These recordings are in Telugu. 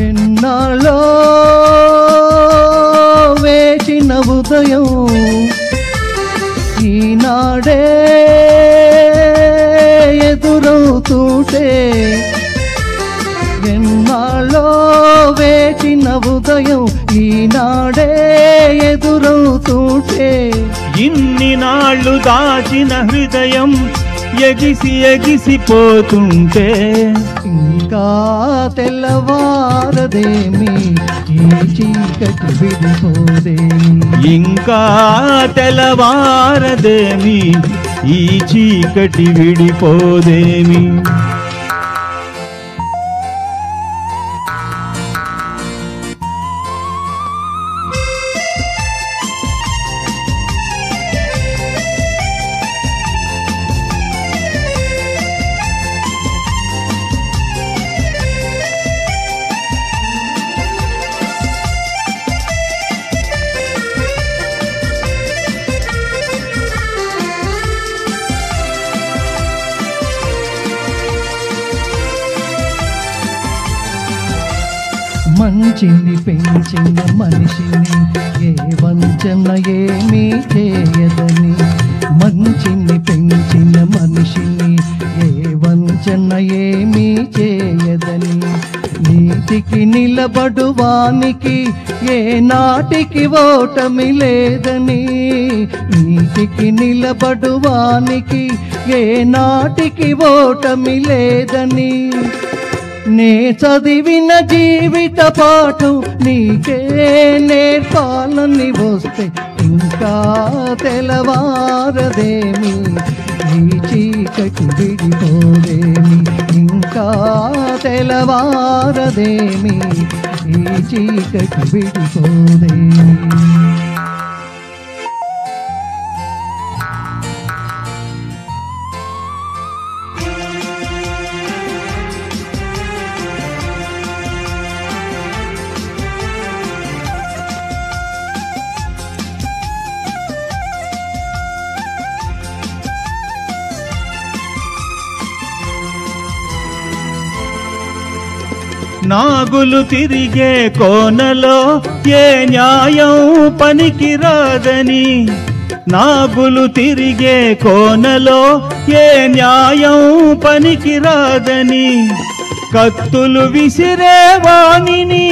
ఎన్నాళ్ళో వేచిన ఉదయం ఈనాడే ఎదురవుతుంటే, ఎన్నాళ్ళో వేచిన ఉదయం ఈనాడే ఎదురవుతుంటే, ఇన్ని నాళ్ళు దాచిన హృదయం ఎగిసి ఎగిసిపోతుంటే, ఇంకా తెల్లవారదేమి ఈ చీకటి విడిపోదేమి, ఇంకా తెల్లవారదేమి ఈ చీకటి విడిపోదేమి. మంచిని పెంచిన మనిషిని ఏ వంచన ఏమీ చేయదని, మంచిని పెంచిన మనిషిని ఏ వంచన ఏమీ చేయదని, నీతికి నిలబడువానికి ఏ నాటికి ఓటమి లేదని, నీతికి నిలబడువానికి ఏ నాటికి ఓటమి లేదని, నే చదివిన జీవిత పాఠం నీకే నేర్పాలని వస్తే, ఇంకా తెల్లవారదేమి ఈ చీకటి విడిపోదేమి, ఇంకా తెల్లవారదేమి ఈ చీకటి విడిపోదేమి. నాగులు తిరిగే కోనలో ఏ న్యాయం పనికిరాదని, నాగులు తిరిగే కోనలో ఏ న్యాయం పనికిరాదని, కత్తులు విసిరేవాణిని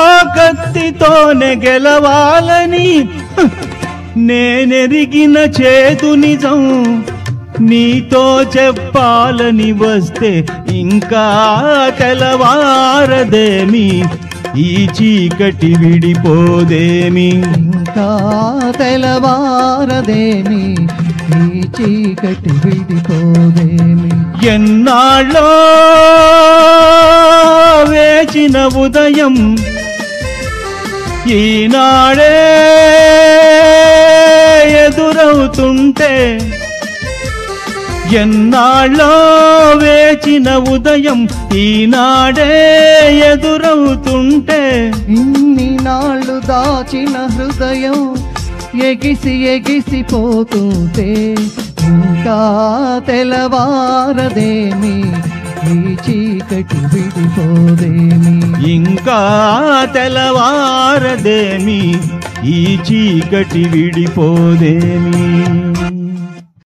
ఆ కత్తితోనే గెలవాలని, నేనెరిగిన చేదు నిజం నీతో చెప్పాలని వస్తే, ఇంకా తెల్లవారదేమి ఈ చీకటి విడిపోదేమి, ఇంకా తెల్లవారదేమి ఈ చీకటి విడిపోదేమి. ఎన్నాళ్ళో వేచిన ఉదయం ఈనాడే ఎదురవుతుంటే, ఎన్నాళ్ళో వేచిన ఉదయం ఈనాడే ఎదురవుతుంటే, ఇన్ని నాళ్ళు దాచిన హృదయం ఎగిసి ఎగిసిపోతుంటే, ఇంకా తెల్లవారదేమి ఈ చీకటి విడిపోదేమి, ఇంకా తెల్లవారదేమి ఈ చీకటి విడిపోదేమి.